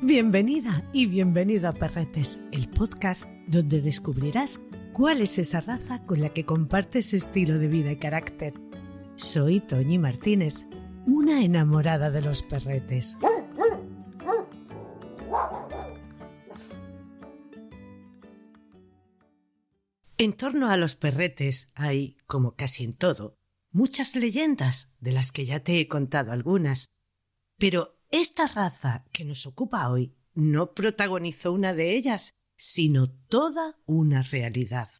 Bienvenida y bienvenido a Perretes, el podcast donde descubrirás cuál es esa raza con la que compartes estilo de vida y carácter. Soy Toñi Martínez, una enamorada de los perretes. En torno a los perretes hay, como casi en todo, muchas leyendas, de las que ya te he contado algunas. Pero esta raza que nos ocupa hoy no protagonizó una de ellas, sino toda una realidad.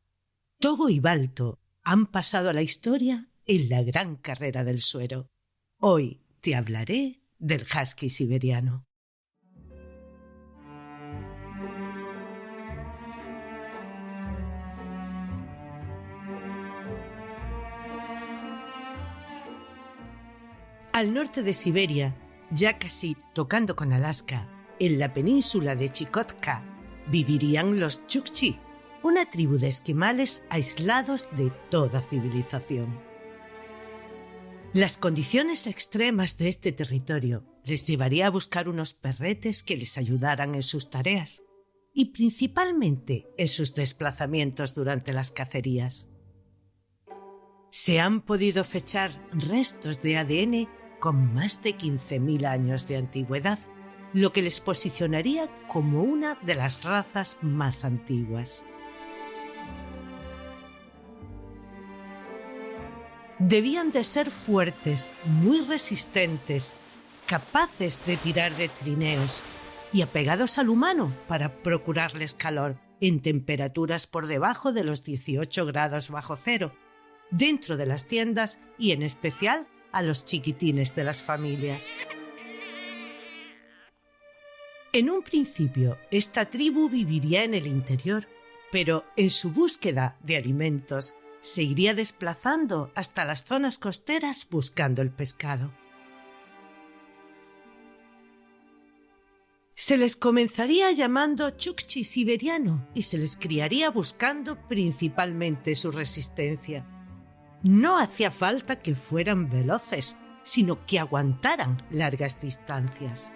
Togo y Balto han pasado a la historia en la gran carrera del suero. Hoy te hablaré del husky siberiano. Al norte de Siberia, ya casi tocando con Alaska, en la península de Chukotka, vivirían los Chukchi, una tribu de esquimales aislados de toda civilización. Las condiciones extremas de este territorio les llevaría a buscar unos perretes que les ayudaran en sus tareas y principalmente en sus desplazamientos durante las cacerías. Se han podido fechar restos de ADN con más de 15.000 años de antigüedad, lo que les posicionaría como una de las razas más antiguas. Debían de ser fuertes, muy resistentes, capaces de tirar de trineos y apegados al humano para procurarles calor en temperaturas por debajo de los 18 grados bajo cero, dentro de las tiendas y en especial a los chiquitines de las familias. En un principio, esta tribu viviría en el interior, pero en su búsqueda de alimentos se iría desplazando hasta las zonas costeras buscando el pescado. Se les comenzaría llamando Chukchi siberiano y se les criaría buscando principalmente su resistencia. No hacía falta que fueran veloces, sino que aguantaran largas distancias.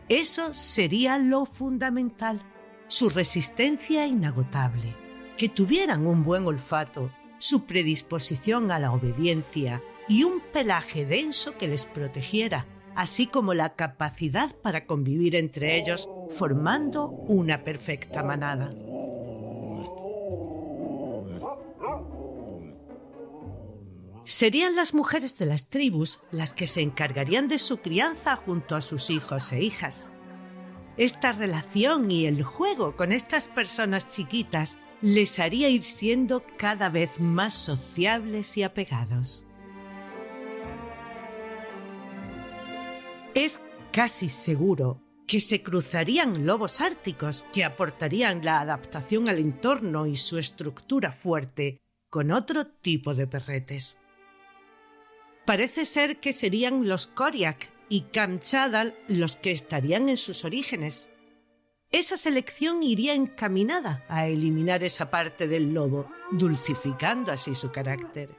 Eso sería lo fundamental, su resistencia inagotable, que tuvieran un buen olfato, su predisposición a la obediencia y un pelaje denso que les protegiera, así como la capacidad para convivir entre ellos, formando una perfecta manada. Serían las mujeres de las tribus las que se encargarían de su crianza junto a sus hijos e hijas. Esta relación y el juego con estas personas chiquitas les haría ir siendo cada vez más sociables y apegados. Es casi seguro que se cruzarían lobos árticos que aportarían la adaptación al entorno y su estructura fuerte con otro tipo de perretes. Parece ser que serían los Koryak y Kamchadal los que estarían en sus orígenes. Esa selección iría encaminada a eliminar esa parte del lobo, dulcificando así su carácter.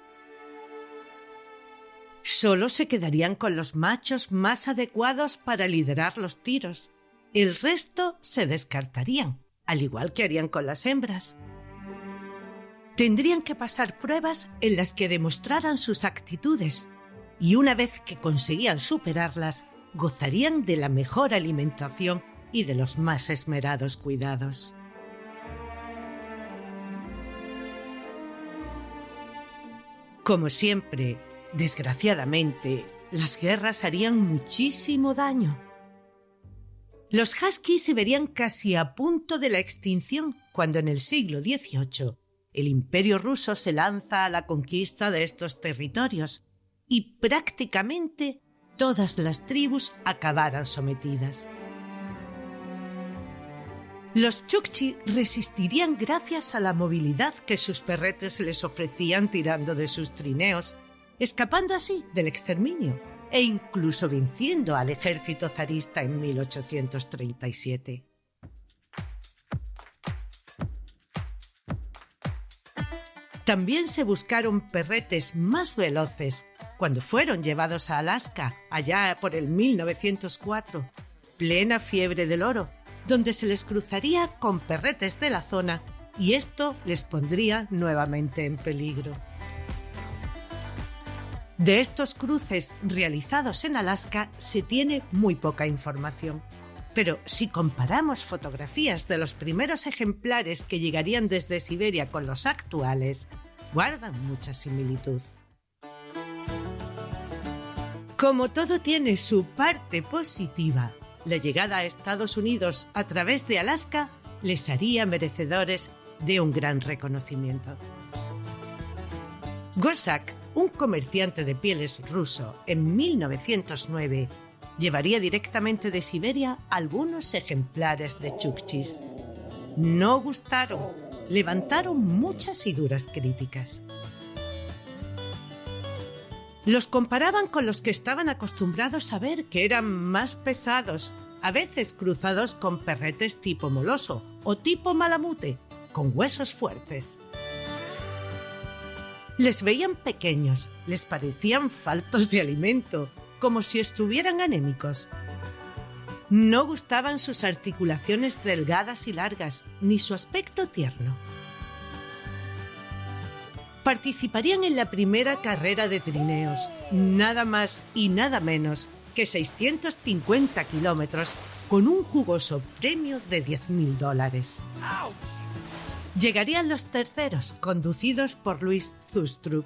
Solo se quedarían con los machos más adecuados para liderar los tiros. El resto se descartarían, al igual que harían con las hembras. Tendrían que pasar pruebas en las que demostraran sus actitudes y una vez que conseguían superarlas, gozarían de la mejor alimentación y de los más esmerados cuidados. Como siempre, desgraciadamente, las guerras harían muchísimo daño. Los huskies se verían casi a punto de la extinción cuando en el siglo XVIII el Imperio ruso se lanza a la conquista de estos territorios y prácticamente todas las tribus acabaran sometidas. Los Chukchi resistirían gracias a la movilidad que sus perretes les ofrecían tirando de sus trineos, escapando así del exterminio e incluso venciendo al ejército zarista en 1837. También se buscaron perretes más veloces cuando fueron llevados a Alaska, allá por el 1904, plena fiebre del oro, donde se les cruzaría con perretes de la zona y esto les pondría nuevamente en peligro. De estos cruces realizados en Alaska se tiene muy poca información, pero si comparamos fotografías de los primeros ejemplares que llegarían desde Siberia con los actuales, guardan mucha similitud. Como todo tiene su parte positiva, la llegada a Estados Unidos a través de Alaska les haría merecedores de un gran reconocimiento. Gosak, un comerciante de pieles ruso, en 1909, llevaría directamente de Siberia algunos ejemplares de chukchis. No gustaron, levantaron muchas y duras críticas. Los comparaban con los que estaban acostumbrados a ver, que eran más pesados, a veces cruzados con perretes tipo moloso o tipo malamute, con huesos fuertes. Les veían pequeños, les parecían faltos de alimento, como si estuvieran anémicos. No gustaban sus articulaciones delgadas y largas, ni su aspecto tierno. Participarían en la primera carrera de trineos, nada más y nada menos que 650 kilómetros, con un jugoso premio de $10,000. Llegarían los terceros, conducidos por Louis Zustrup.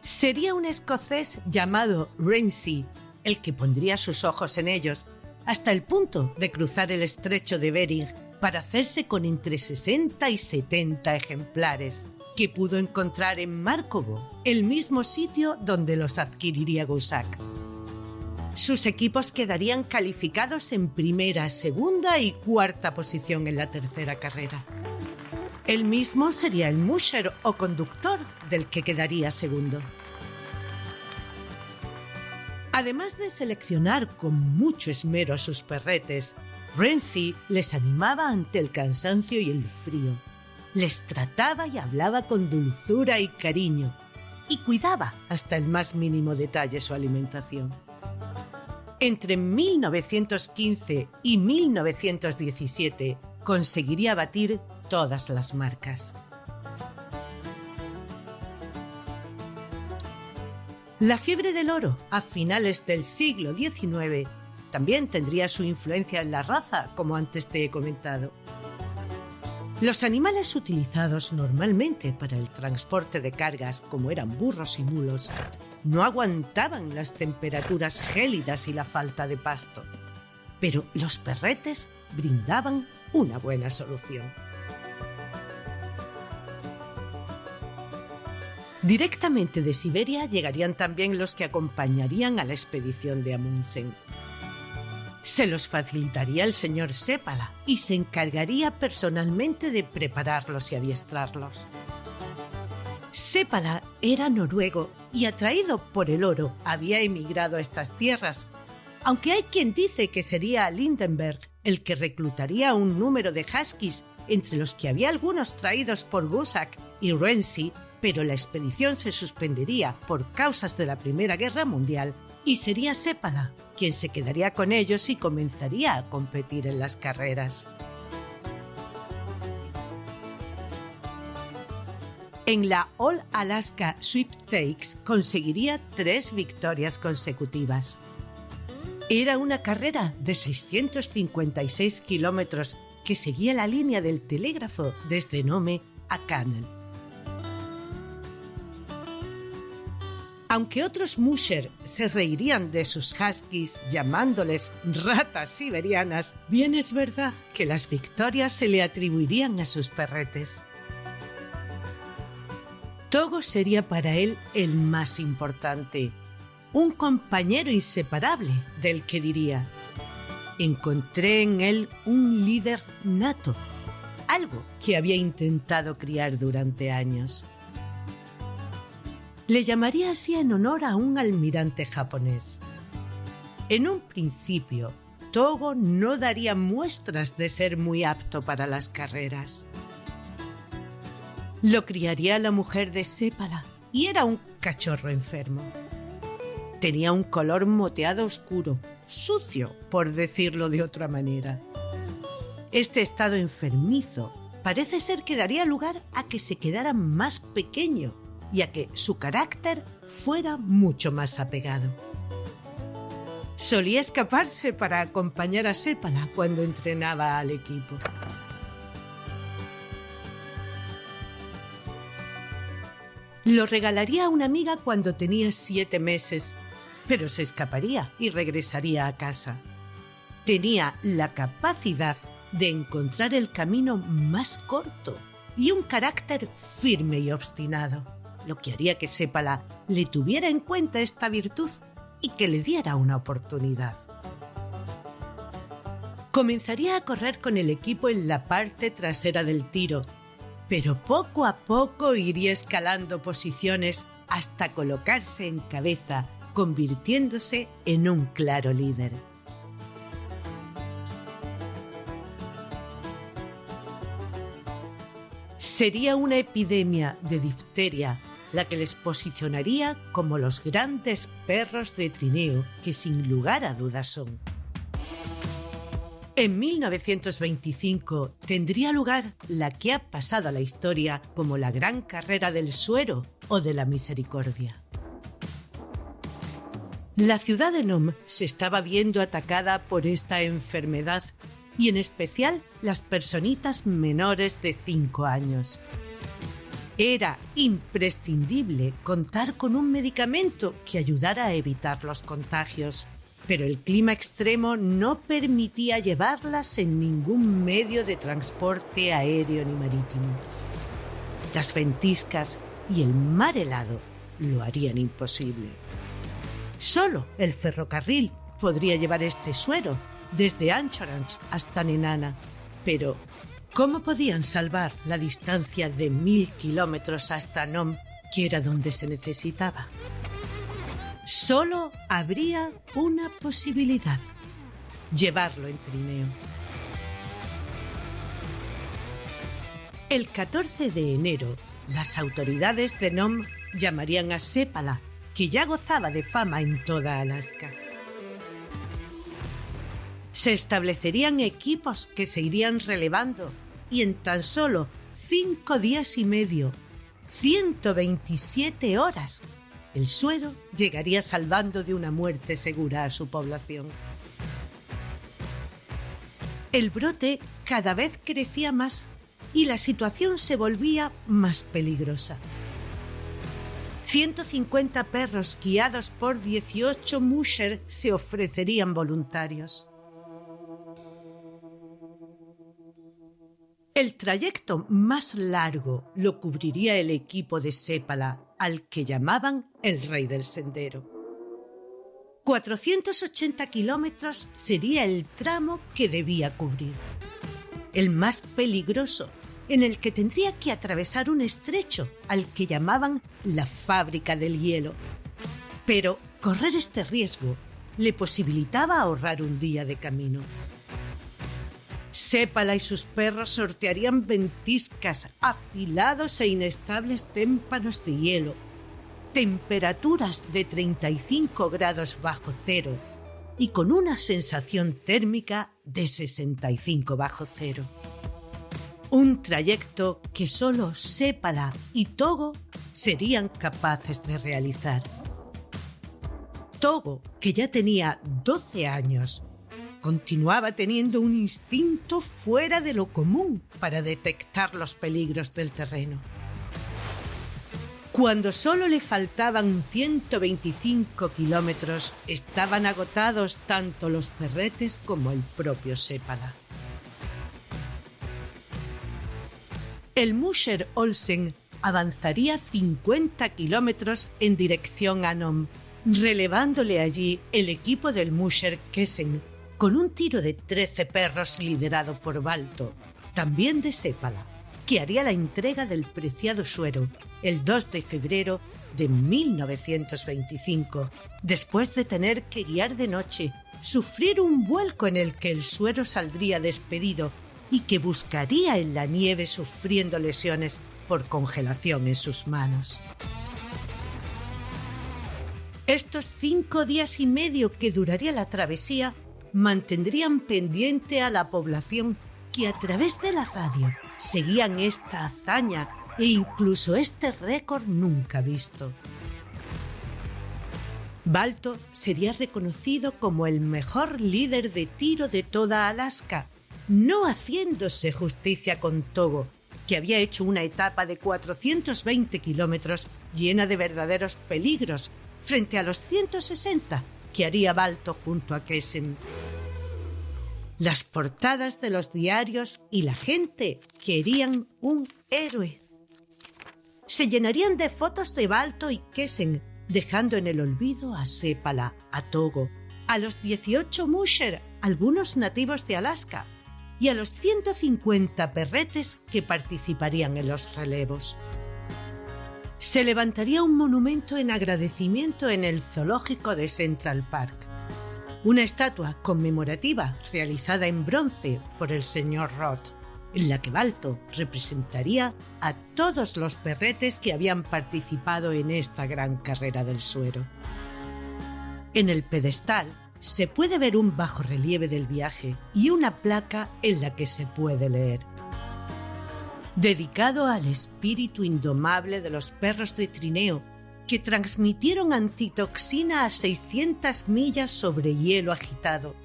Sería un escocés llamado Rainsy el que pondría sus ojos en ellos, hasta el punto de cruzar el estrecho de Bering para hacerse con entre 60 y 70 ejemplares, que pudo encontrar en Markovo, el mismo sitio donde los adquiriría Gosak. Sus equipos quedarían calificados en primera, segunda y cuarta posición en la tercera carrera. Él mismo sería el musher o conductor del que quedaría segundo. Además de seleccionar con mucho esmero a sus perretes, Rainsy les animaba ante el cansancio y el frío. Les trataba y hablaba con dulzura y cariño, y cuidaba hasta el más mínimo detalle su alimentación. Entre 1915 y 1917 conseguiría batir todas las marcas. La fiebre del oro a finales del siglo XIX también tendría su influencia en la raza, como antes te he comentado. Los animales utilizados normalmente para el transporte de cargas, como eran burros y mulos, no aguantaban las temperaturas gélidas y la falta de pasto, pero los perretes brindaban una buena solución. Directamente de Siberia llegarían también los que acompañarían a la expedición de Amundsen. Se los facilitaría el señor Sepala y se encargaría personalmente de prepararlos y adiestrarlos. Sepala era noruego y, atraído por el oro, había emigrado a estas tierras, aunque hay quien dice que sería Lindenberg el que reclutaría un número de huskies, entre los que había algunos traídos por Gosak y Rainsy, pero la expedición se suspendería por causas de la Primera Guerra Mundial y sería Sepala quien se quedaría con ellos y comenzaría a competir en las carreras. En la All Alaska Sweepstakes conseguiría 3 victorias consecutivas. Era una carrera de 656 kilómetros que seguía la línea del telégrafo desde Nome a Canal. Aunque otros musher se reirían de sus huskies llamándoles ratas siberianas, bien es verdad que las victorias se le atribuirían a sus perretes. Togo sería para él el más importante, un compañero inseparable del que diría: encontré en él un líder nato, algo que había intentado criar durante años. Le llamaría así en honor a un almirante japonés. En un principio, Togo no daría muestras de ser muy apto para las carreras. Lo criaría la mujer de Sepala y era un cachorro enfermo. Tenía un color moteado oscuro, sucio, por decirlo de otra manera. Este estado enfermizo parece ser que daría lugar a que se quedara más pequeño y a que su carácter fuera mucho más apegado. Solía escaparse para acompañar a Sépala cuando entrenaba al equipo. Lo regalaría a una amiga cuando tenía 7 meses, pero se escaparía y regresaría a casa. Tenía la capacidad de encontrar el camino más corto y un carácter firme y obstinado, lo que haría que Sépala le tuviera en cuenta esta virtud y que le diera una oportunidad. Comenzaría a correr con el equipo en la parte trasera del tiro, pero poco a poco iría escalando posiciones hasta colocarse en cabeza, convirtiéndose en un claro líder. Sería una epidemia de difteria la que les posicionaría como los grandes perros de trineo que sin lugar a dudas son. En 1925 tendría lugar la que ha pasado a la historia como la gran carrera del suero o de la misericordia. La ciudad de Nome se estaba viendo atacada por esta enfermedad y en especial las personitas menores de 5 años. Era imprescindible contar con un medicamento que ayudara a evitar los contagios, pero el clima extremo no permitía llevarlas en ningún medio de transporte aéreo ni marítimo. Las ventiscas y el mar helado lo harían imposible. Solo el ferrocarril podría llevar este suero desde Anchorage hasta Nenana, pero ¿cómo podían salvar la distancia de 1000 kilómetros hasta Nome, que era donde se necesitaba? Solo habría una posibilidad: llevarlo en trineo. El 14 de enero, las autoridades de Nome llamarían a Sépala, que ya gozaba de fama en toda Alaska. Se establecerían equipos que se irían relevando y en tan solo 5 días y medio, 127 horas, el suero llegaría salvando de una muerte segura a su población. El brote cada vez crecía más y la situación se volvía más peligrosa. 150 perros guiados por 18 musher se ofrecerían voluntarios. El trayecto más largo lo cubriría el equipo de Sépala, al que llamaban el Rey del Sendero. 480 kilómetros sería el tramo que debía cubrir. El más peligroso, en el que tendría que atravesar un estrecho al que llamaban la Fábrica del Hielo. Pero correr este riesgo le posibilitaba ahorrar un día de camino. Sépala y sus perros sortearían ventiscas, afilados e inestables témpanos de hielo, temperaturas de 35 grados bajo cero y con una sensación térmica de 65 bajo cero. Un trayecto que solo Sépala y Togo serían capaces de realizar. Togo, que ya tenía 12 años, continuaba teniendo un instinto fuera de lo común para detectar los peligros del terreno. Cuando solo le faltaban 125 kilómetros, estaban agotados tanto los perretes como el propio Sépala. El musher Olsen avanzaría 50 kilómetros en dirección a Nome, relevándole allí el equipo del musher Kesen, con un tiro de 13 perros liderado por Balto, también de Sépala, que haría la entrega del preciado suero el 2 de febrero de 1925, después de tener que guiar de noche, sufrir un vuelco en el que el suero saldría despedido y que buscaría en la nieve sufriendo lesiones por congelación en sus manos. Estos 5 días y medio que duraría la travesía mantendrían pendiente a la población que a través de la radio seguían esta hazaña e incluso este récord nunca visto. Balto sería reconocido como el mejor líder de tiro de toda Alaska, no haciéndose justicia con Togo, que había hecho una etapa de 420 kilómetros llena de verdaderos peligros frente a los 160 que haría Balto junto a Kessen. Las portadas de los diarios y la gente querían un héroe. Se llenarían de fotos de Balto y Kessen, dejando en el olvido a Sepala, a Togo, a los 18 Musher, algunos nativos de Alaska, y a los 150 perretes que participarían en los relevos. Se levantaría un monumento en agradecimiento en el zoológico de Central Park. Una estatua conmemorativa realizada en bronce por el señor Roth, en la que Balto representaría a todos los perretes que habían participado en esta gran carrera del suero. En el pedestal se puede ver un bajorrelieve del viaje y una placa en la que se puede leer: dedicado al espíritu indomable de los perros de trineo que transmitieron antitoxina a 600 millas sobre hielo agitado,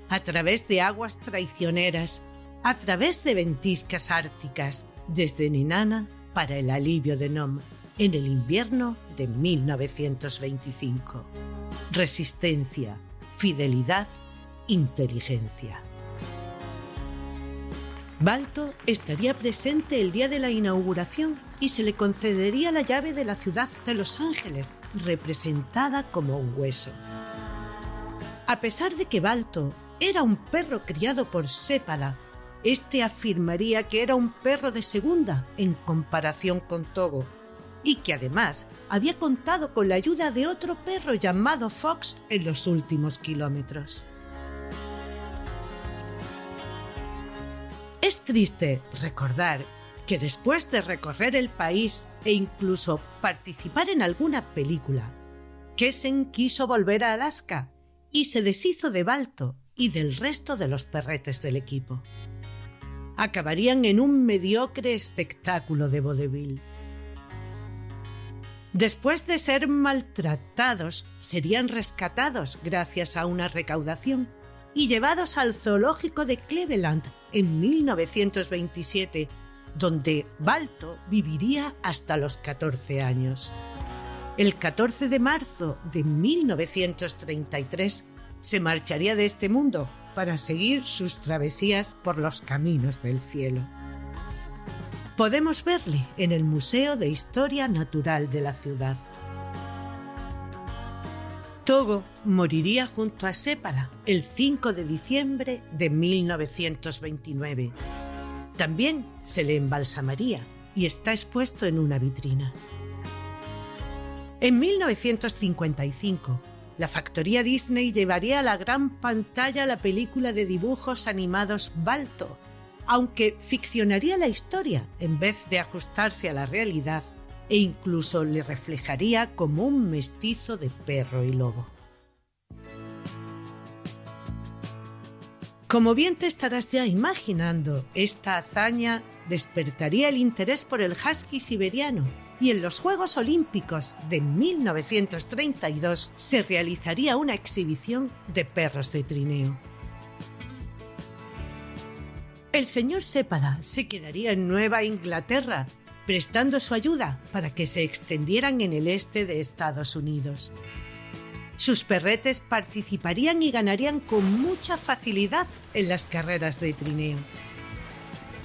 a través de aguas traicioneras, a través de ventiscas árticas, desde Nenana para el alivio de Nome, en el invierno de 1925. Resistencia, fidelidad, inteligencia. Balto estaría presente el día de la inauguración y se le concedería la llave de la ciudad de Los Ángeles, representada como un hueso. A pesar de que Balto era un perro criado por Sepala, este afirmaría que era un perro de segunda en comparación con Togo y que además había contado con la ayuda de otro perro llamado Fox en los últimos kilómetros. Es triste recordar que después de recorrer el país e incluso participar en alguna película, Kessen quiso volver a Alaska y se deshizo de Balto y del resto de los perretes del equipo. Acabarían en un mediocre espectáculo de vodevil. Después de ser maltratados, serían rescatados gracias a una recaudación y llevados al zoológico de Cleveland en 1927, donde Balto viviría hasta los 14 años. El 14 de marzo de 1933 se marcharía de este mundo para seguir sus travesías por los caminos del cielo. Podemos verle en el Museo de Historia Natural de la ciudad. Togo moriría junto a Sepala el 5 de diciembre de 1929. También se le embalsamaría y está expuesto en una vitrina. En 1955, la factoría Disney llevaría a la gran pantalla la película de dibujos animados Balto, aunque ficcionaría la historia en vez de ajustarse a la realidad e incluso le reflejaría como un mestizo de perro y lobo. Como bien te estarás ya imaginando, esta hazaña despertaría el interés por el husky siberiano y en los Juegos Olímpicos de 1932 se realizaría una exhibición de perros de trineo. El señor Sepala se quedaría en Nueva Inglaterra, prestando su ayuda para que se extendieran en el este de Estados Unidos. Sus perretes participarían y ganarían con mucha facilidad en las carreras de trineo.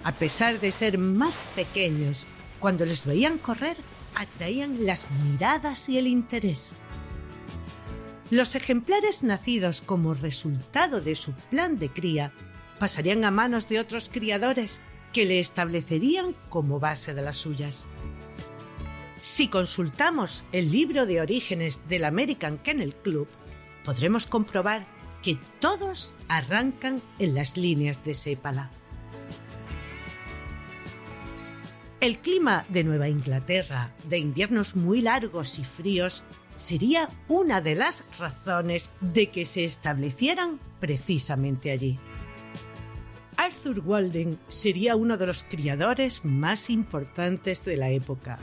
A pesar de ser más pequeños, cuando les veían correr, atraían las miradas y el interés. Los ejemplares nacidos como resultado de su plan de cría pasarían a manos de otros criadores que le establecerían como base de las suyas. Si consultamos el libro de orígenes del American Kennel Club, podremos comprobar que todos arrancan en las líneas de Sepala. El clima de Nueva Inglaterra, de inviernos muy largos y fríos, sería una de las razones de que se establecieran precisamente allí. Arthur Walden sería uno de los criadores más importantes de la época.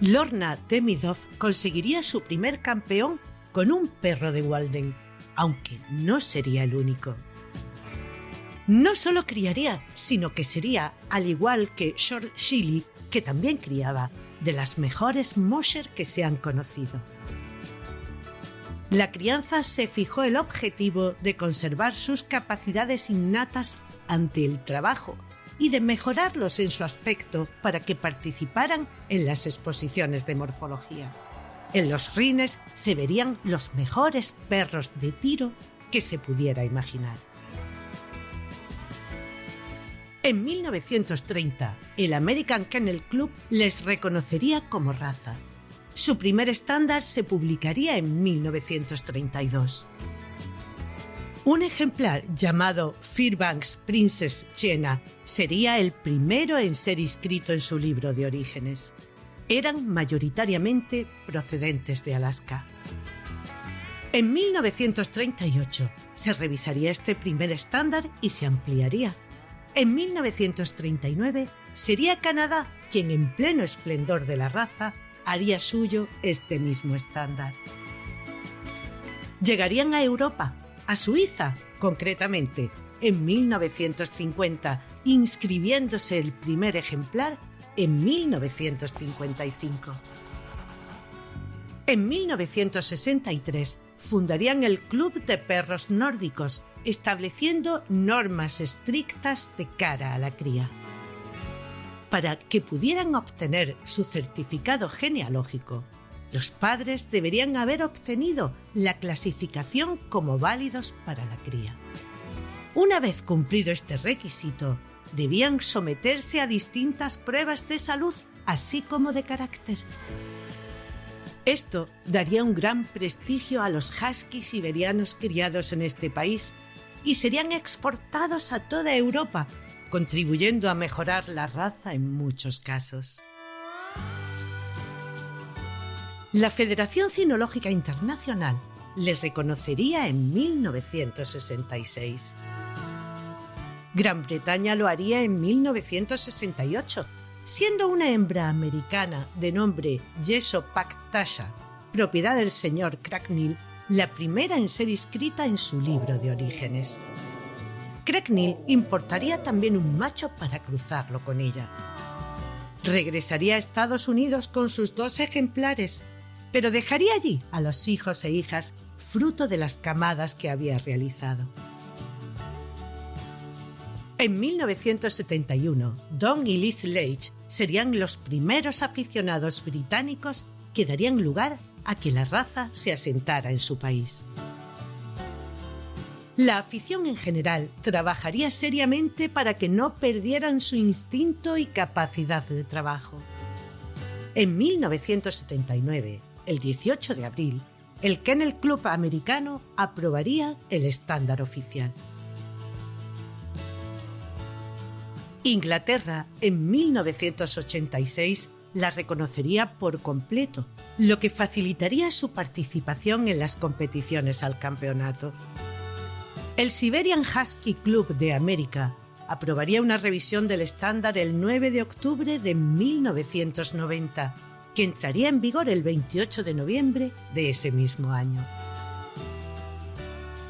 Lorna Demidov conseguiría su primer campeón con un perro de Walden, aunque no sería el único. No solo criaría, sino que sería, al igual que Short Shilly, que también criaba, de las mejores Mosher que se han conocido. La crianza se fijó el objetivo de conservar sus capacidades innatas ante el trabajo y de mejorarlos en su aspecto para que participaran en las exposiciones de morfología. En los rines se verían los mejores perros de tiro que se pudiera imaginar. En 1930, el American Kennel Club les reconocería como raza. Su primer estándar se publicaría en 1932. Un ejemplar llamado Fairbanks Princess Chena sería el primero en ser inscrito en su libro de orígenes. Eran mayoritariamente procedentes de Alaska. En 1938 se revisaría este primer estándar y se ampliaría. En 1939 sería Canadá quien, en pleno esplendor de la raza, haría suyo este mismo estándar. Llegarían a Europa, a Suiza concretamente, en 1950, inscribiéndose el primer ejemplar en 1955. En 1963 fundarían el Club de Perros Nórdicos, estableciendo normas estrictas de cara a la cría. Para que pudieran obtener su certificado genealógico, los padres deberían haber obtenido la clasificación como válidos para la cría. Una vez cumplido este requisito, debían someterse a distintas pruebas de salud, así como de carácter. Esto daría un gran prestigio a los huskies siberianos criados en este país y serían exportados a toda Europa, contribuyendo a mejorar la raza en muchos casos. La Federación Cinológica Internacional les reconocería en 1966. Gran Bretaña lo haría en 1968, siendo una hembra americana de nombre Yesopak Tasha, propiedad del señor Cracknell, la primera en ser inscrita en su libro de orígenes. Cracknell importaría también un macho para cruzarlo con ella. Regresaría a Estados Unidos con sus 2 ejemplares, pero dejaría allí a los hijos e hijas fruto de las camadas que había realizado. En 1971, Don y Liz Leitch serían los primeros aficionados británicos que darían lugar a que la raza se asentara en su país. La afición en general trabajaría seriamente para que no perdieran su instinto y capacidad de trabajo. En 1979, el 18 de abril, el Kennel Club americano aprobaría el estándar oficial. Inglaterra, en 1986, la reconocería por completo, lo que facilitaría su participación en las competiciones al campeonato. El Siberian Husky Club de América aprobaría una revisión del estándar el 9 de octubre de 1990, que entraría en vigor el 28 de noviembre de ese mismo año.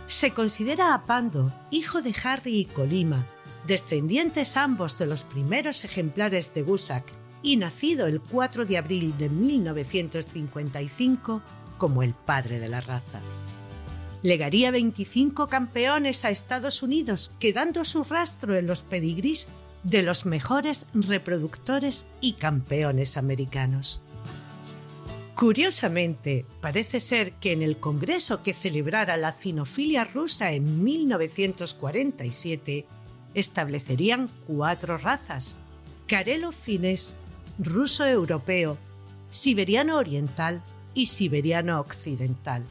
Se considera a Pando, hijo de Harry y Colima, descendientes ambos de los primeros ejemplares de Gusack y nacido el 4 de abril de 1955, como el padre de la raza. Legaría 25 campeones a Estados Unidos, quedando su rastro en los pedigrís de los mejores reproductores y campeones americanos. Curiosamente, parece ser que en el congreso que celebrara la cinofilia rusa en 1947, establecerían 4 razas: Karelo finés, ruso europeo, siberiano oriental y siberiano occidental.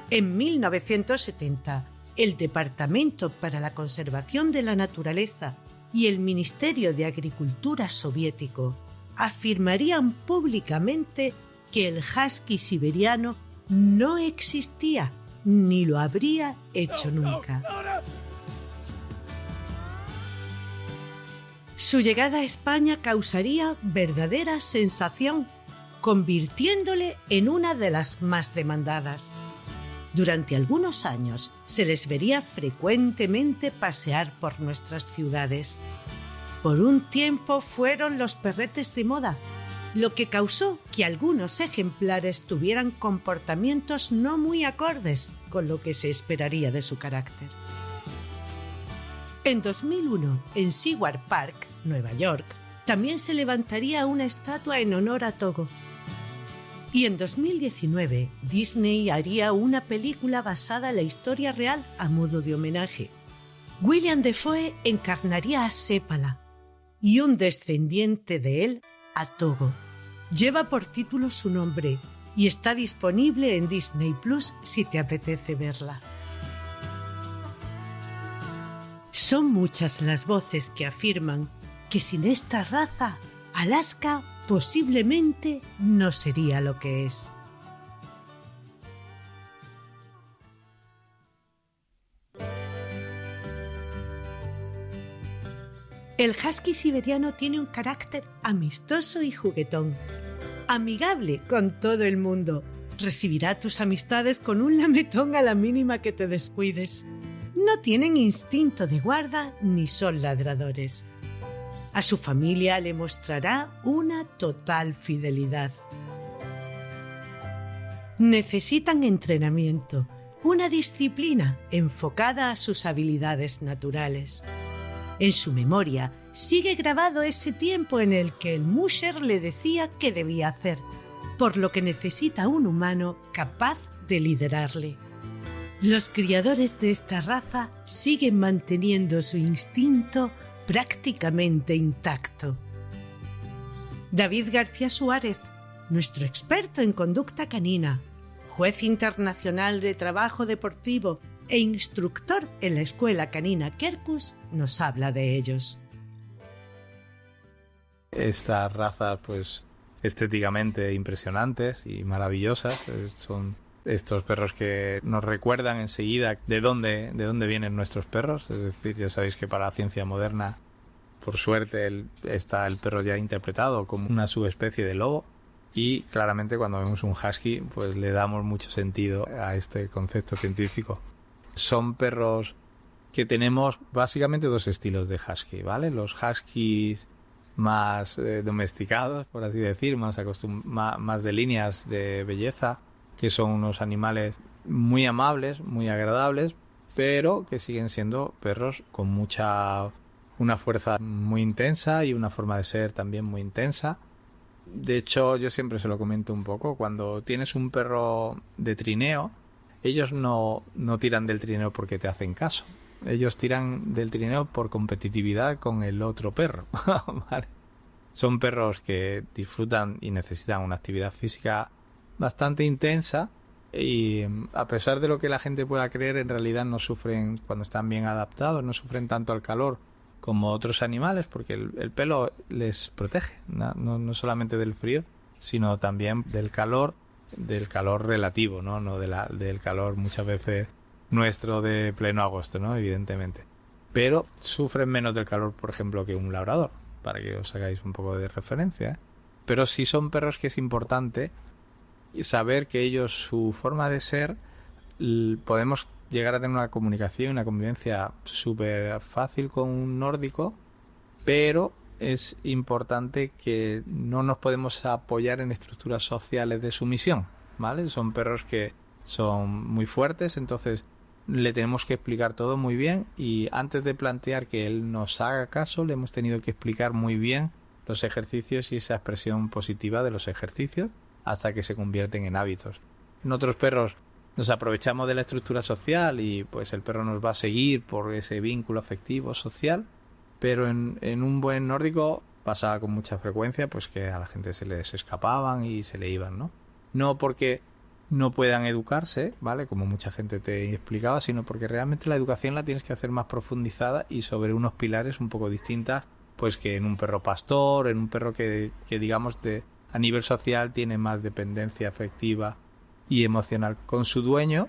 En 1970, el Departamento para la Conservación de la Naturaleza y el Ministerio de Agricultura soviético afirmarían públicamente que el husky siberiano no existía ni lo habría hecho nunca. Su llegada a España causaría verdadera sensación, convirtiéndole en una de las más demandadas. Durante algunos años se les vería frecuentemente pasear por nuestras ciudades. Por un tiempo fueron los perretes de moda, lo que causó que algunos ejemplares tuvieran comportamientos no muy acordes con lo que se esperaría de su carácter. En 2001, en Seward Park, Nueva York, también se levantaría una estatua en honor a Togo. Y en 2019, Disney haría una película basada en la historia real a modo de homenaje. William Dafoe encarnaría a Sépala y un descendiente de él a Togo. Lleva por título su nombre y está disponible en Disney Plus si te apetece verla. Son muchas las voces que afirman que sin esta raza, Alaska posiblemente no sería lo que es. El husky siberiano tiene un carácter amistoso y juguetón. Amigable con todo el mundo. Recibirá tus amistades con un lametón a la mínima que te descuides. No tienen instinto de guarda ni son ladradores. A su familia le mostrará una total fidelidad. Necesitan entrenamiento, una disciplina enfocada a sus habilidades naturales. En su memoria sigue grabado ese tiempo en el que el musher le decía qué debía hacer, por lo que necesita un humano capaz de liderarle. Los criadores de esta raza siguen manteniendo su instinto prácticamente intacto. David García Suárez, nuestro experto en conducta canina, juez internacional de trabajo deportivo e instructor en la escuela canina Kerkus, nos habla de ellos. Estas razas, pues, estéticamente impresionantes y maravillosas, son estos perros que nos recuerdan enseguida de dónde vienen nuestros perros. Es decir, ya sabéis que para la ciencia moderna, por suerte, está el perro ya interpretado como una subespecie de lobo, y claramente cuando vemos un husky, pues le damos mucho sentido a este concepto científico. Son perros que tenemos básicamente dos estilos de husky, ¿vale? Los huskies más domesticados, por así decir, más de líneas de belleza, que son unos animales muy amables, muy agradables, pero que siguen siendo perros con una fuerza muy intensa y una forma de ser también muy intensa. De hecho, yo siempre se lo comento un poco, cuando tienes un perro de trineo, ellos no tiran del trineo porque te hacen caso. Ellos tiran del trineo por competitividad con el otro perro. ¿Vale? Son perros que disfrutan y necesitan una actividad física bastante intensa, y a pesar de lo que la gente pueda creer, en realidad no sufren, cuando están bien adaptados, no sufren tanto al calor como otros animales, porque el pelo les protege, no solamente del frío, sino también del calor relativo, no del calor muchas veces nuestro de pleno agosto, ¿no? Evidentemente. Pero sufren menos del calor, por ejemplo, que un labrador, para que os hagáis un poco de referencia, ¿eh? Pero sí son perros que es importante saber que ellos, su forma de ser, podemos llegar a tener una comunicación y una convivencia súper fácil con un nórdico, pero es importante que no nos podemos apoyar en estructuras sociales de sumisión, ¿vale? Son perros que son muy fuertes, entonces le tenemos que explicar todo muy bien, y antes de plantear que él nos haga caso, le hemos tenido que explicar muy bien los ejercicios y esa expresión positiva de los ejercicios hasta que se convierten en hábitos. En otros perros nos aprovechamos de la estructura social y pues el perro nos va a seguir por ese vínculo afectivo social, pero en un buen nórdico pasaba con mucha frecuencia pues que a la gente se les escapaban y se le iban, ¿no? No porque no puedan educarse, ¿vale? Como mucha gente te explicaba, sino porque realmente la educación la tienes que hacer más profundizada y sobre unos pilares un poco distintas pues que en un perro pastor, en un perro que digamos a nivel social tiene más dependencia afectiva y emocional con su dueño,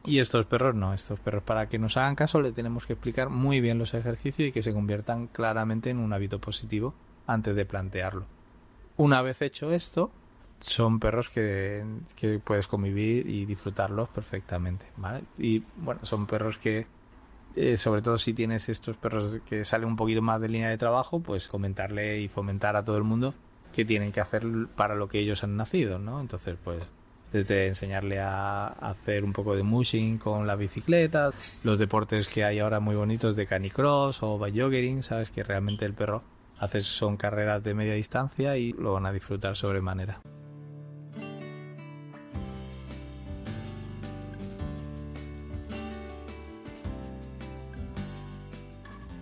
y estos perros no. Estos perros, para que nos hagan caso, le tenemos que explicar muy bien los ejercicios y que se conviertan claramente en un hábito positivo antes de plantearlo. Una vez hecho esto, son perros que puedes convivir y disfrutarlos perfectamente, ¿vale? Y bueno, son perros que, sobre todo si tienes estos perros que salen un poquito más de línea de trabajo, pues comentarle y fomentar a todo el mundo que tienen que hacer para lo que ellos han nacido, ¿no? Entonces, pues, desde enseñarle a hacer un poco de mushing con la bicicleta, los deportes que hay ahora muy bonitos de canicross o bayoggering, ¿sabes? Que realmente el perro son carreras de media distancia y lo van a disfrutar sobremanera.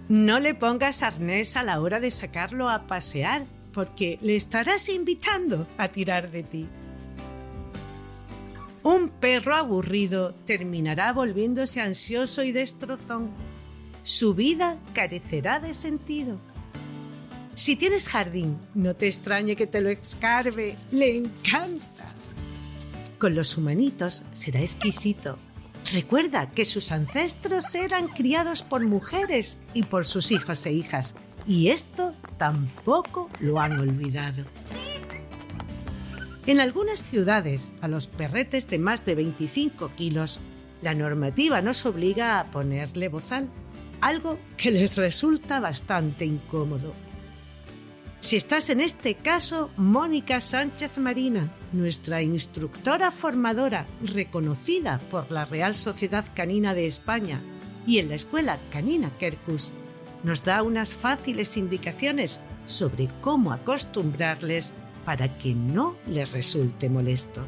No le pongas arnés a la hora de sacarlo a pasear, porque le estarás invitando a tirar de ti. Un perro aburrido terminará volviéndose ansioso y destrozón. Su vida carecerá de sentido. Si tienes jardín, no te extrañe que te lo escarbe, le encanta. Con los humanitos será exquisito. Recuerda que sus ancestros eran criados por mujeres y por sus hijos e hijas, y esto tampoco lo han olvidado. En algunas ciudades, a los perretes de más de 25 kilos, la normativa nos obliga a ponerle bozal, algo que les resulta bastante incómodo. Si estás en este caso, Mónica Sánchez Marina, nuestra instructora formadora reconocida por la Real Sociedad Canina de España y en la Escuela Canina Quercus, nos da unas fáciles indicaciones sobre cómo acostumbrarles para que no les resulte molesto.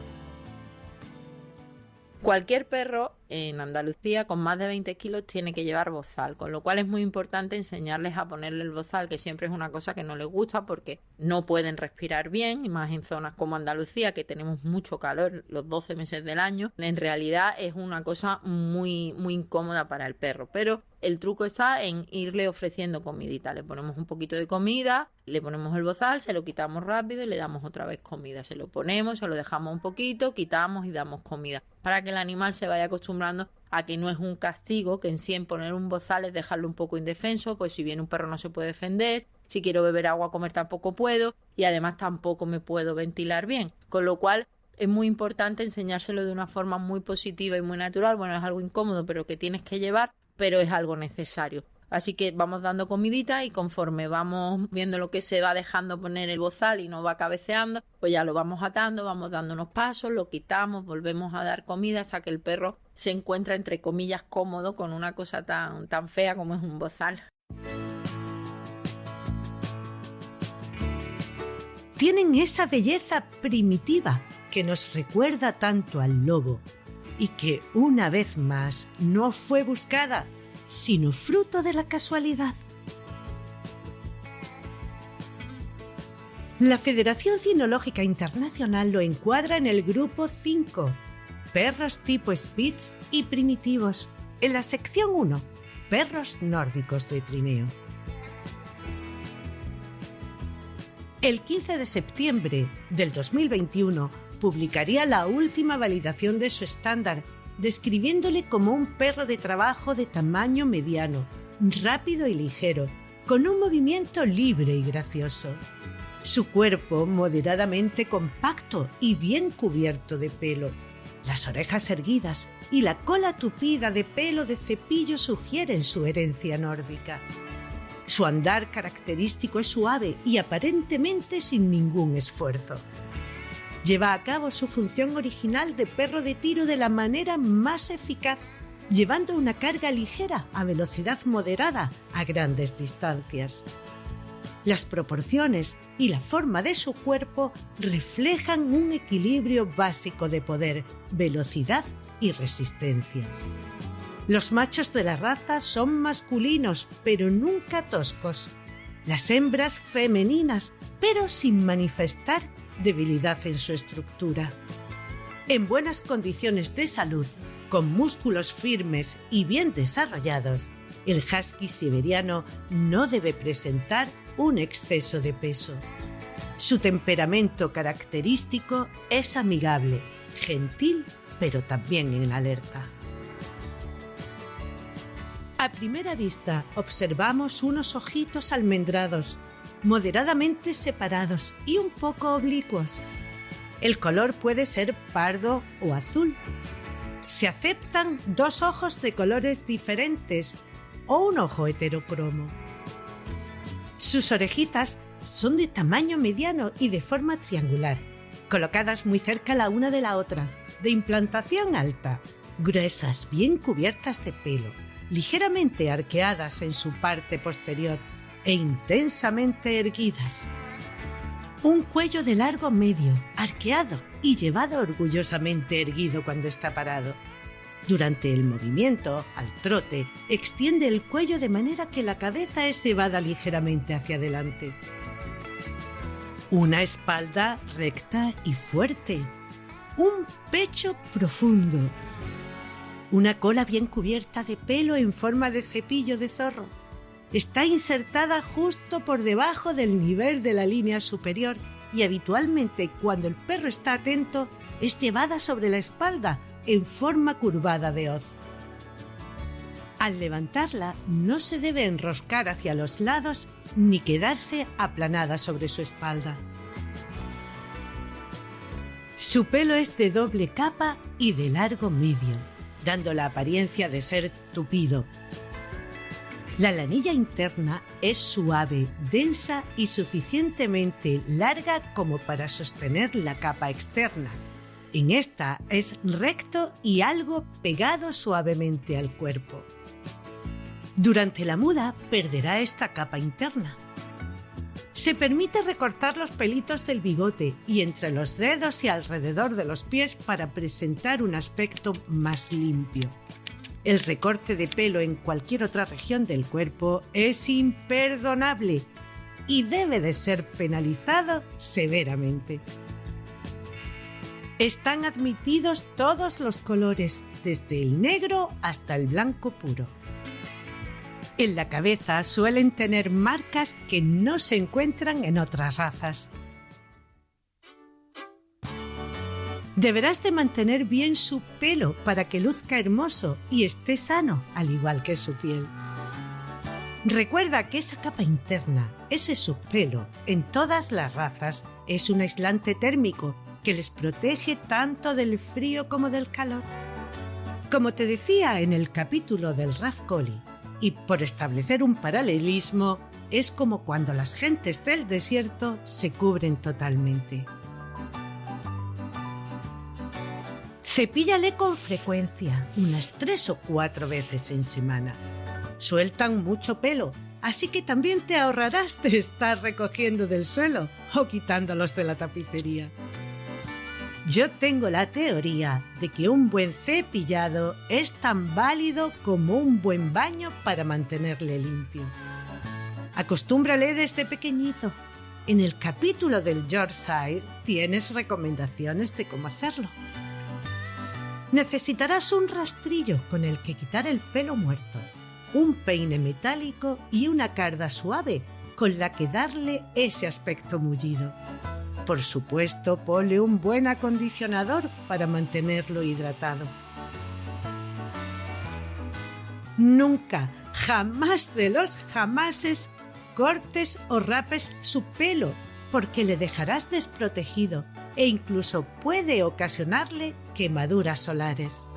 Cualquier perro en Andalucía con más de 20 kilos tiene que llevar bozal, con lo cual es muy importante enseñarles a ponerle el bozal, que siempre es una cosa que no les gusta porque no pueden respirar bien, y más en zonas como Andalucía, que tenemos mucho calor los 12 meses del año. En realidad es una cosa muy, muy incómoda para el perro, pero el truco está en irle ofreciendo comidita. Le ponemos un poquito de comida, le ponemos el bozal, se lo quitamos rápido y le damos otra vez comida. Se lo ponemos, se lo dejamos un poquito, quitamos y damos comida, para que el animal se vaya acostumbrando a que no es un castigo, que en sí en poner un bozal es dejarlo un poco indefenso, pues si bien un perro no se puede defender, si quiero beber agua o comer tampoco puedo, y además tampoco me puedo ventilar bien, con lo cual es muy importante enseñárselo de una forma muy positiva y muy natural. Bueno, es algo incómodo, pero que tienes que llevar, pero es algo necesario. Así que vamos dando comidita y conforme vamos viendo lo que se va dejando poner el bozal y no va cabeceando, pues ya lo vamos atando, vamos dando unos pasos, lo quitamos, volvemos a dar comida hasta que el perro se encuentra, entre comillas, cómodo con una cosa tan fea como es un bozal. Tienen esa belleza primitiva que nos recuerda tanto al lobo y que, una vez más, no fue buscada, sino fruto de la casualidad. La Federación Cinológica Internacional lo encuadra en el grupo 5, perros tipo Spitz y primitivos, en la sección 1, perros nórdicos de trineo. El 15 de septiembre del 2021 publicaría la última validación de su estándar, describiéndole como un perro de trabajo de tamaño mediano, rápido y ligero, con un movimiento libre y gracioso. Su cuerpo moderadamente compacto y bien cubierto de pelo. Las orejas erguidas y la cola tupida de pelo de cepillo sugieren su herencia nórdica. Su andar característico es suave y aparentemente sin ningún esfuerzo. Lleva a cabo su función original de perro de tiro de la manera más eficaz, llevando una carga ligera a velocidad moderada a grandes distancias. Las proporciones y la forma de su cuerpo reflejan un equilibrio básico de poder, velocidad y resistencia. Los machos de la raza son masculinos, pero nunca toscos. Las hembras femeninas, pero sin manifestar debilidad en su estructura. En buenas condiciones de salud, con músculos firmes y bien desarrollados, el husky siberiano no debe presentar un exceso de peso. Su temperamento característico es amigable, gentil, pero también en alerta. A primera vista observamos unos ojitos almendrados, moderadamente separados y un poco oblicuos. El color puede ser pardo o azul. Se aceptan 2 ojos de colores diferentes o un ojo heterocromo. Sus orejitas son de tamaño mediano y de forma triangular, colocadas muy cerca la una de la otra, de implantación alta, gruesas, bien cubiertas de pelo, ligeramente arqueadas en su parte posterior e intensamente erguidas. Un cuello de largo medio, arqueado y llevado orgullosamente erguido cuando está parado. Durante el movimiento, al trote, extiende el cuello de manera que la cabeza es llevada ligeramente hacia adelante. Una espalda recta y fuerte. Un pecho profundo. Una cola bien cubierta de pelo en forma de cepillo de zorro. Está insertada justo por debajo del nivel de la línea superior y habitualmente, cuando el perro está atento, es llevada sobre la espalda en forma curvada de hoz. Al levantarla, no se debe enroscar hacia los lados ni quedarse aplanada sobre su espalda. Su pelo es de doble capa y de largo medio, dando la apariencia de ser tupido. La lanilla interna es suave, densa y suficientemente larga como para sostener la capa externa. En esta es recto y algo pegado suavemente al cuerpo. Durante la muda perderá esta capa interna. Se permite recortar los pelitos del bigote y entre los dedos y alrededor de los pies para presentar un aspecto más limpio. El recorte de pelo en cualquier otra región del cuerpo es imperdonable y debe de ser penalizado severamente. Están admitidos todos los colores, desde el negro hasta el blanco puro. En la cabeza suelen tener marcas que no se encuentran en otras razas. Deberás de mantener bien su pelo para que luzca hermoso y esté sano, al igual que su piel. Recuerda que esa capa interna, ese subpelo, en todas las razas, es un aislante térmico que les protege tanto del frío como del calor. Como te decía en el capítulo del Rough Collie, y por establecer un paralelismo, es como cuando las gentes del desierto se cubren totalmente. Cepíllale con frecuencia, unas 3 o 4 veces en semana. Sueltan mucho pelo, así que también te ahorrarás de estar recogiendo del suelo o quitándolos de la tapicería. Yo tengo la teoría de que un buen cepillado es tan válido como un buen baño para mantenerle limpio. Acostúmbrale desde pequeñito. En el capítulo del Yorkshire tienes recomendaciones de cómo hacerlo. Necesitarás un rastrillo con el que quitar el pelo muerto, un peine metálico y una carda suave con la que darle ese aspecto mullido. Por supuesto, ponle un buen acondicionador para mantenerlo hidratado. Nunca, jamás de los jamases, cortes o rapes su pelo, porque le dejarás desprotegido e incluso puede ocasionarle quemaduras solares.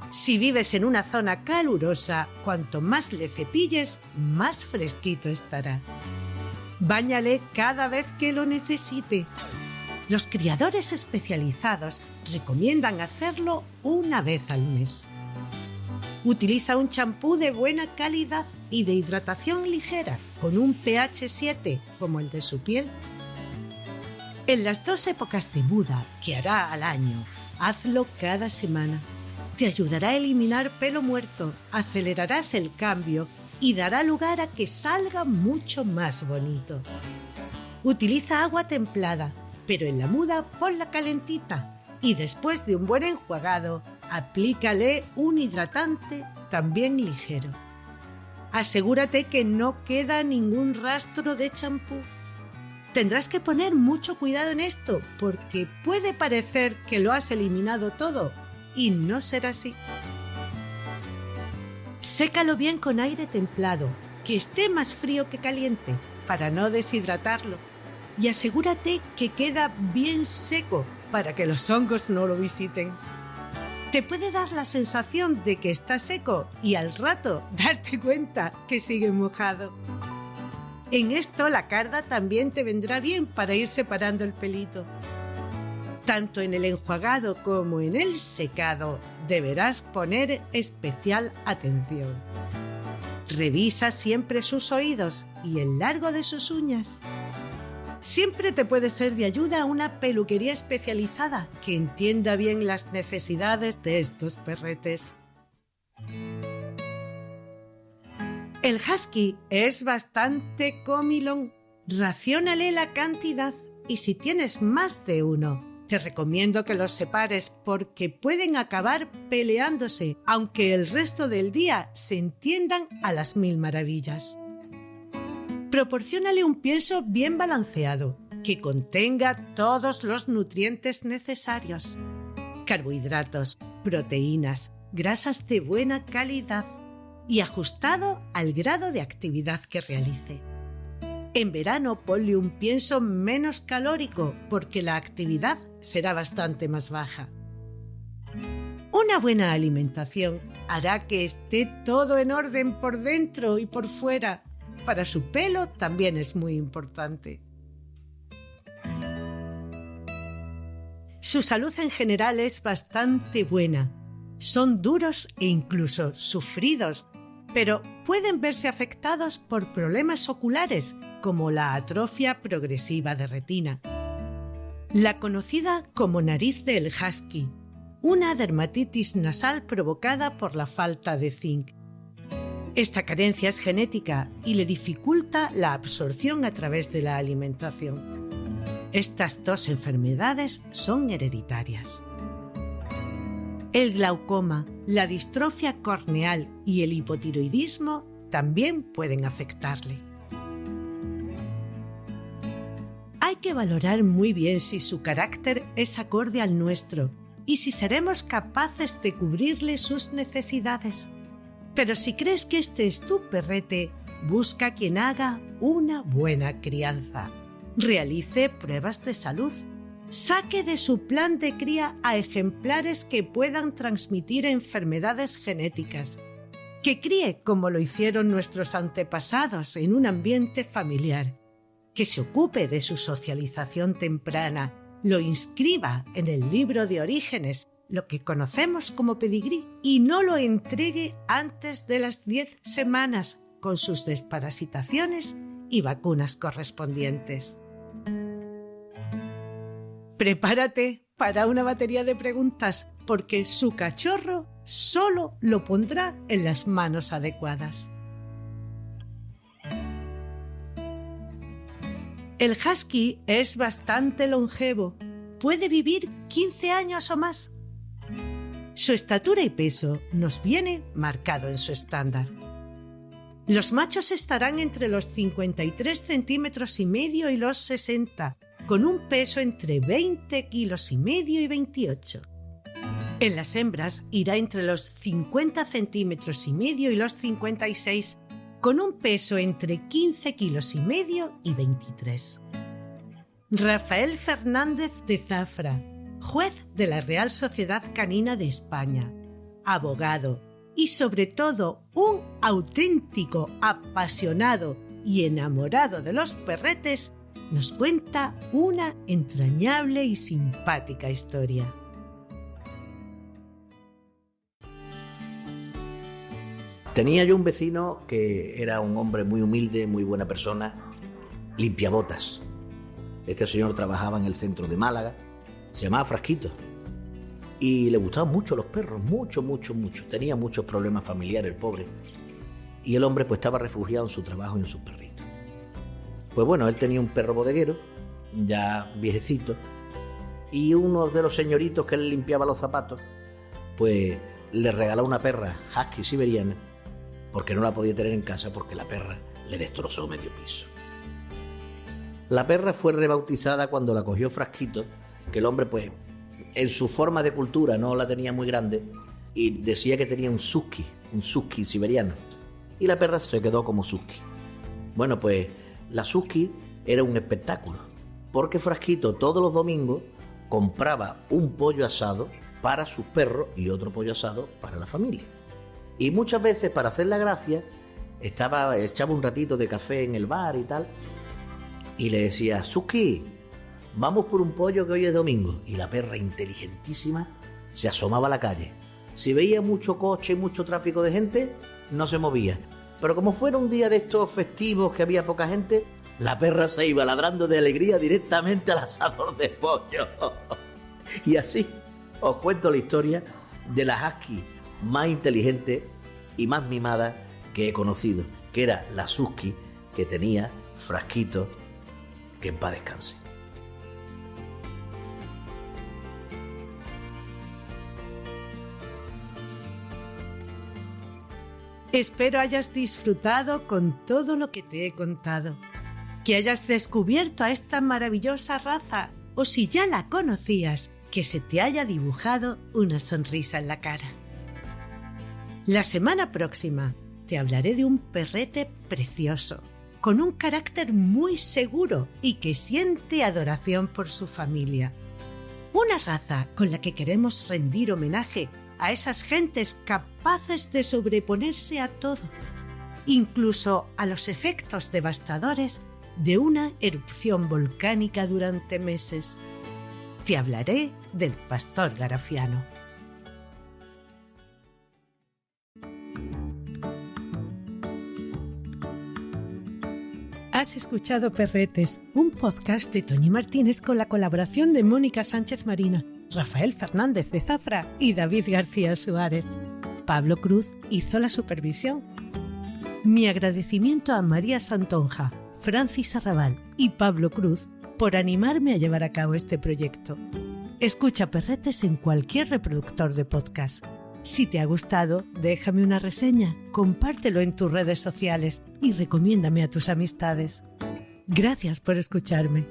Si vives en una zona calurosa, cuanto más le cepilles, más fresquito estará. Báñale cada vez que lo necesite. Los criadores especializados recomiendan hacerlo una vez al mes. Utiliza un champú de buena calidad y de hidratación ligera, con un pH 7 como el de su piel. En las 2 épocas de muda que hará al año, hazlo cada semana. Te ayudará a eliminar pelo muerto, acelerarás el cambio y dará lugar a que salga mucho más bonito. Utiliza agua templada, pero en la muda ponla calentita y después de un buen enjuagado, aplícale un hidratante también ligero. Asegúrate que no queda ningún rastro de champú. Tendrás que poner mucho cuidado en esto, porque puede parecer que lo has eliminado todo y no será así. Sécalo bien con aire templado, que esté más frío que caliente, para no deshidratarlo. Y asegúrate que queda bien seco, para que los hongos no lo visiten. Te puede dar la sensación de que está seco y al rato darte cuenta que sigue mojado. En esto la carda también te vendrá bien para ir separando el pelito. Tanto en el enjuagado como en el secado deberás poner especial atención. Revisa siempre sus oídos y el largo de sus uñas. Siempre te puede ser de ayuda una peluquería especializada que entienda bien las necesidades de estos perretes. El husky es bastante comilón. Raciónale la cantidad y si tienes más de uno, te recomiendo que los separes porque pueden acabar peleándose, aunque el resto del día se entiendan a las mil maravillas. Proporciónale un pienso bien balanceado, que contenga todos los nutrientes necesarios. Carbohidratos, proteínas, grasas de buena calidad y ajustado al grado de actividad que realice. En verano ponle un pienso menos calórico porque la actividad será bastante más baja. Una buena alimentación hará que esté todo en orden por dentro y por fuera. Para su pelo también es muy importante. Su salud en general es bastante buena. Son duros e incluso sufridos, pero pueden verse afectados por problemas oculares como la atrofia progresiva de retina, la conocida como nariz del husky, una dermatitis nasal provocada por la falta de zinc. Esta carencia es genética y le dificulta la absorción a través de la alimentación. Estas dos enfermedades son hereditarias. El glaucoma, la distrofia corneal y el hipotiroidismo también pueden afectarle. Hay que valorar muy bien si su carácter es acorde al nuestro y si seremos capaces de cubrirle sus necesidades. Pero si crees que este es tu perrete, busca quien haga una buena crianza. Realice pruebas de salud. Saque de su plan de cría a ejemplares que puedan transmitir enfermedades genéticas. Que críe como lo hicieron nuestros antepasados en un ambiente familiar. Que se ocupe de su socialización temprana. Lo inscriba en el libro de orígenes, lo que conocemos como pedigrí, y no lo entregue antes de las 10 semanas con sus desparasitaciones y vacunas correspondientes. Prepárate para una batería de preguntas porque su cachorro solo lo pondrá en las manos adecuadas. El husky es bastante longevo. Puede vivir 15 años o más. Su estatura y peso nos viene marcado en su estándar. Los machos estarán entre los 53 centímetros y medio y los 60, con un peso entre 20 kilos y medio y 28. En las hembras irá entre los 50 centímetros y medio y los 56, con un peso entre 15 kilos y medio y 23. Rafael Fernández de Zafra, juez de la Real Sociedad Canina de España, abogado y sobre todo un auténtico apasionado y enamorado de los perretes, nos cuenta una entrañable y simpática historia. Tenía yo un vecino que era un hombre muy humilde, muy buena persona, limpiabotas. Este señor trabajaba en el centro de Málaga, se llamaba Frasquito y le gustaban mucho los perros, mucho. Tenía muchos problemas familiares, el pobre. Y el hombre pues estaba refugiado en su trabajo y en sus perritos. Pues bueno, él tenía un perro bodeguero, ya viejecito, y uno de los señoritos que le limpiaba los zapatos, pues le regaló una perra husky siberiana, porque no la podía tener en casa porque la perra le destrozó medio piso. La perra fue rebautizada cuando la cogió Frasquito, que el hombre, pues, en su forma de cultura no la tenía muy grande, y decía que tenía un Susky siberiano. Y la perra se quedó como Susky. Bueno, pues la Susky era un espectáculo, porque Frasquito todos los domingos compraba un pollo asado para sus perros y otro pollo asado para la familia. Y muchas veces, para hacer la gracia, echaba un ratito de café en el bar y tal, y le decía: Susky, vamos por un pollo que hoy es domingo. Y la perra, inteligentísima, se asomaba a la calle. Si veía mucho coche y mucho tráfico de gente, no se movía. Pero como fuera un día de estos festivos que había poca gente, la perra se iba ladrando de alegría directamente al asador de pollo. Y así os cuento la historia de la husky más inteligente y más mimada que he conocido, que era la Susky que tenía Frasquito, que en paz descanse. Espero hayas disfrutado con todo lo que te he contado, que hayas descubierto a esta maravillosa raza, o si ya la conocías, que se te haya dibujado una sonrisa en la cara. La semana próxima te hablaré de un perrete precioso, con un carácter muy seguro y que siente adoración por su familia. Una raza con la que queremos rendir homenaje a esas gentes capaces de sobreponerse a todo, incluso a los efectos devastadores de una erupción volcánica durante meses. Te hablaré del pastor garafiano. Has escuchado Perretes, un podcast de Toñi Martínez con la colaboración de Mónica Sánchez Marina, Rafael Fernández de Zafra y David García Suárez. Pablo Cruz hizo la supervisión. Mi agradecimiento a María Santonja, Francis Arrabal y Pablo Cruz por animarme a llevar a cabo este proyecto. Escucha Perretes en cualquier reproductor de podcast. Si te ha gustado, déjame una reseña, compártelo en tus redes sociales y recomiéndame a tus amistades. Gracias por escucharme.